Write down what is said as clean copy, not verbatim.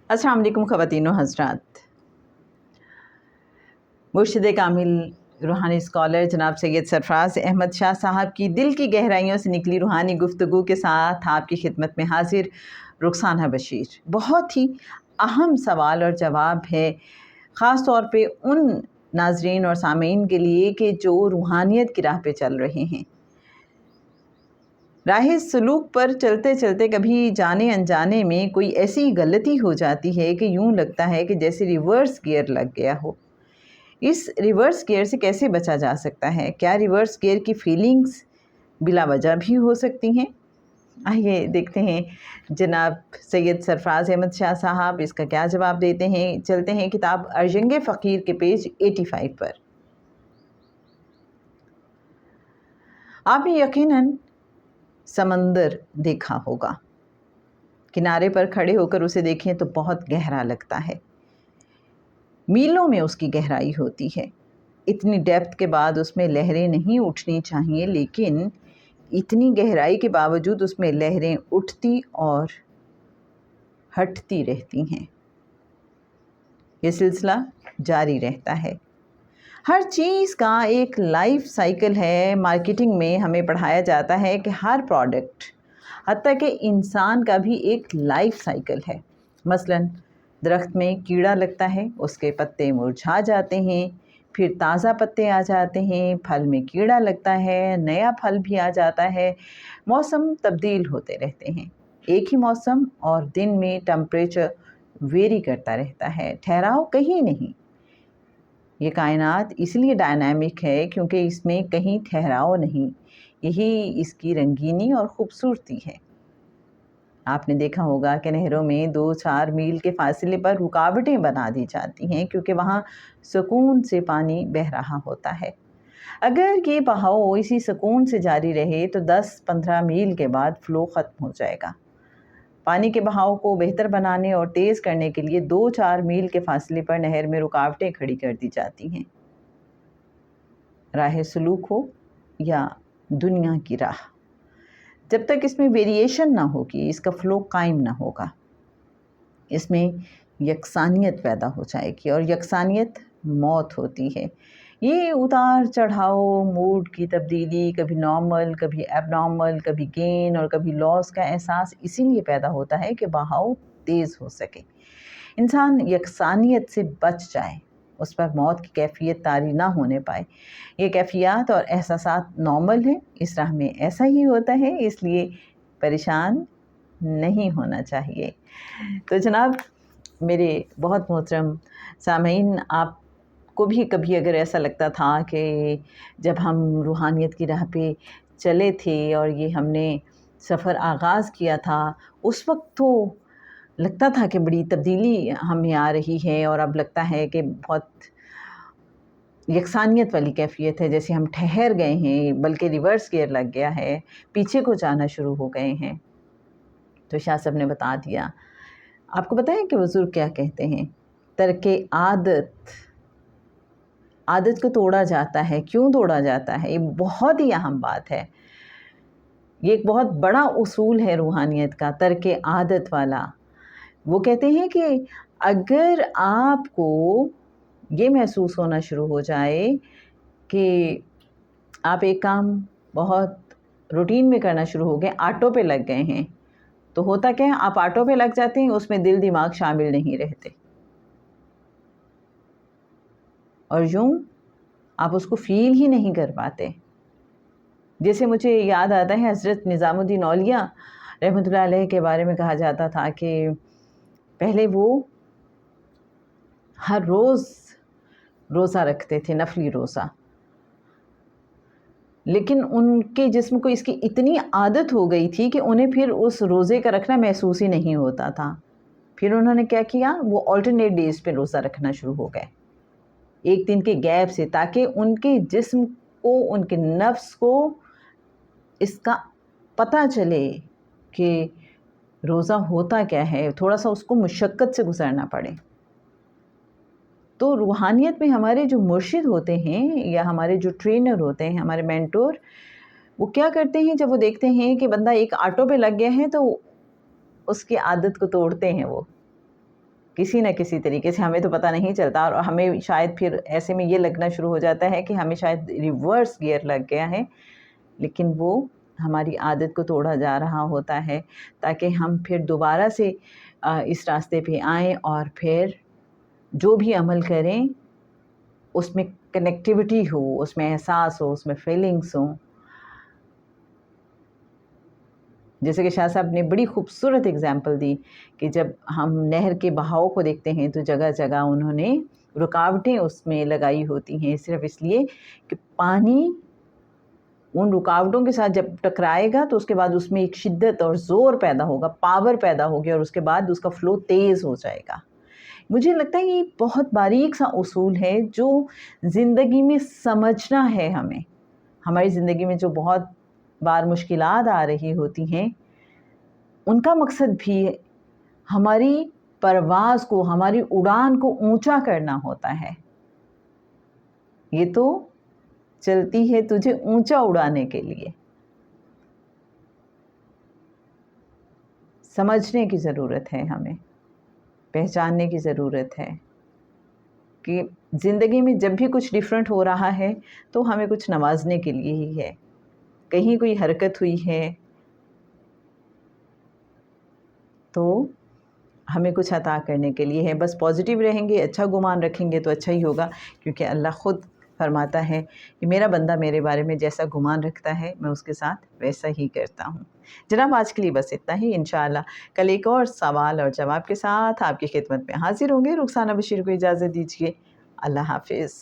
अस्सलाम वालेकुम ख़वातीन व हज़रात। मुर्शिद कामिल रूहानी स्कॉलर जनाब सैयद सरफराज अहमद शाह साहब की दिल की गहराइयों से निकली रूहानी गुफ्तगू के साथ आपकी खिदमत में हाजिर रुखसाना बशीर। बहुत ही अहम सवाल और जवाब है, ख़ास तौर पे उन नाजरीन और सामीन के लिए कि जो रूहानियत की राह पे चल रहे हैं। राह सलूक पर चलते चलते कभी जाने अनजाने में कोई ऐसी गलती हो जाती है कि यूँ लगता है कि जैसे रिवर्स गियर लग गया हो। इस रिवर्स गियर से कैसे बचा जा सकता है? क्या रिवर्स गियर की फीलिंग्स बिला वजह भी हो सकती हैं? आइए देखते हैं जनाब सैयद सरफराज अहमद शाह साहब इसका क्या जवाब देते हैं। चलते हैं किताब अर्जंग फ़कीर के पेज 85 पर। आपने यकीनन समंदर देखा होगा। किनारे पर खड़े होकर उसे देखें तो बहुत गहरा लगता है, मीलों में उसकी गहराई होती है। इतनी डेप्थ के बाद उसमें लहरें नहीं उठनी चाहिए, लेकिन इतनी गहराई के बावजूद उसमें लहरें उठती और हटती रहती हैं। ये सिलसिला जारी रहता है। हर चीज़ का एक लाइफ साइकिल है। मार्केटिंग में हमें पढ़ाया जाता है कि हर प्रोडक्ट, हत्ता कि इंसान का भी एक लाइफ साइकिल है। मसलन दरख्त में कीड़ा लगता है, उसके पत्ते मुरझा जाते हैं, फिर ताज़ा पत्ते आ जाते हैं, फल में कीड़ा लगता है, नया फल भी आ जाता है। मौसम तब्दील होते रहते हैं। एक ही मौसम और दिन में टेम्परेचर वेरी करता रहता है, ठहराव कहीं नहीं। ये कायनात इसलिए डायनामिक है क्योंकि इसमें कहीं ठहराव नहीं। यही इसकी रंगीनी और ख़ूबसूरती है। आपने देखा होगा कि नहरों में 2-4 मील के फासले पर रुकावटें बना दी जाती हैं क्योंकि वहाँ सुकून से पानी बह रहा होता है। अगर ये बहाव इसी सुकून से जारी रहे तो 10-15 मील के बाद फ़्लो ख़त्म हो जाएगा। पानी के बहाव को बेहतर बनाने और तेज़ करने के लिए 2-4 मील के फासले पर नहर में रुकावटें खड़ी कर दी जाती हैं। राह सलूक हो या दुनिया की राह, जब तक इसमें वेरिएशन ना होगी, इसका फ़्लो कायम ना होगा। इसमें यकसानियत पैदा हो जाएगी और यकसानियत मौत होती है। ये उतार चढ़ाव, मूड की तब्दीली, कभी नॉर्मल, कभी एबनॉर्मल, कभी गेन और कभी लॉस का एहसास इसीलिए पैदा होता है कि बहाव तेज़ हो सके, इंसान यकसानियत से बच जाए, उस पर मौत की कैफियत तारी ना होने पाए। ये कैफियत और एहसासात नॉर्मल है, इस राह में ऐसा ही होता है, इसलिए परेशान नहीं होना चाहिए। तो जनाब मेरे बहुत मोहतरम सामीन, आपको भी कभी अगर ऐसा लगता था कि जब हम रूहानियत की राह पे चले थे और ये हमने सफ़र आगाज़ किया था, उस वक्त तो लगता था कि बड़ी तब्दीली हमें आ रही है और अब लगता है कि बहुत यकसानियत वाली कैफियत है, जैसे हम ठहर गए हैं, बल्कि रिवर्स गियर लग गया है, पीछे को जाना शुरू हो गए हैं। तो शाह साहब ने बता दिया। आपको पता है कि बुज़ुर्ग क्या कहते हैं? तर्के आदत, आदत को तोड़ा जाता है। क्यों तोड़ा जाता है? ये बहुत ही अहम बात है। ये एक बहुत बड़ा उसूल है रूहानियत का, तर्के आदत वाला। वो कहते हैं कि अगर आपको ये महसूस होना शुरू हो जाए कि आप एक काम बहुत रूटीन में करना शुरू हो गए, ऑटो पे लग गए हैं, तो होता क्या है, आप ऑटो पे लग जाते हैं, उसमें दिल दिमाग शामिल नहीं रहते और यूँ आप उसको फ़ील ही नहीं कर पाते। जैसे मुझे याद आता है हज़रत निज़ामुद्दीन औलिया रहमतुल्लाह अलैह के बारे में कहा जाता था कि पहले वो हर रोज़ रोज़ा रखते थे, नफली रोज़ा, लेकिन उनके जिस्म को इसकी इतनी आदत हो गई थी कि उन्हें फिर उस रोज़े का रखना महसूस ही नहीं होता था। फिर उन्होंने क्या किया, वो अल्टरनेट डेज़ पे रोज़ा रखना शुरू हो गए, एक दिन के गैप से, ताकि उनके जिस्म को, उनके नफ्स को इसका पता चले कि रोज़ा होता क्या है, थोड़ा-सा उसको मुशक्क़त से गुज़रना पड़े। तो रूहानियत में हमारे जो मुर्शिद होते हैं या हमारे जो ट्रेनर होते हैं, हमारे मेंटोर, वो क्या करते हैं, जब वो देखते हैं कि बंदा एक ऑटो पे लग गया है तो उसकी आदत को तोड़ते हैं वो। किसी न किसी तरीके से, हमें तो पता नहीं चलता, और हमें शायद फिर ऐसे में ये लगना शुरू हो जाता है कि हमें शायद रिवर्स गियर लग गया है, लेकिन वो हमारी आदत को तोड़ा जा रहा होता है ताकि हम फिर दोबारा से इस रास्ते पे आएँ और फिर जो भी अमल करें उसमें कनेक्टिविटी हो, उसमें एहसास हो, उसमें फीलिंग्स हों। जैसे कि शाह साहब ने बड़ी खूबसूरत एग्जाम्पल दी कि जब हम नहर के बहाव को देखते हैं तो जगह जगह उन्होंने रुकावटें उसमें लगाई होती हैं, सिर्फ इसलिए कि पानी उन रुकावटों के साथ जब टकराएगा तो उसके बाद उसमें एक शिद्दत और ज़ोर पैदा होगा, पावर पैदा होगी, और उसके बाद उसका फ़्लो तेज़ हो जाएगा। मुझे लगता है ये बहुत बारीक सा उसूल है जो ज़िंदगी में समझना है हमें। हमारी ज़िंदगी में जो बहुत बार मुश्किलात आ रही होती हैं, उनका मकसद भी हमारी परवाज़ को, हमारी उड़ान को ऊंचा करना होता है। ये तो चलती है तुझे ऊंचा उड़ाने के लिए। समझने की ज़रूरत है हमें, पहचानने की ज़रूरत है कि ज़िंदगी में जब भी कुछ डिफरेंट हो रहा है तो हमें कुछ नवाजने के लिए ही है। कहीं कोई हरकत हुई है तो हमें कुछ अता करने के लिए है। बस पॉजिटिव रहेंगे, अच्छा गुमान रखेंगे तो अच्छा ही होगा, क्योंकि अल्लाह ख़ुद फरमाता है कि मेरा बंदा मेरे बारे में जैसा गुमान रखता है मैं उसके साथ वैसा ही करता हूँ। जनाब आज के लिए बस इतना ही। इंशाअल्लाह कल एक और सवाल और जवाब के साथ आपकी खिदमत में हाज़िर होंगे। रुखसाना बशीर को इजाज़त दीजिए। अल्लाह हाफ़िज़।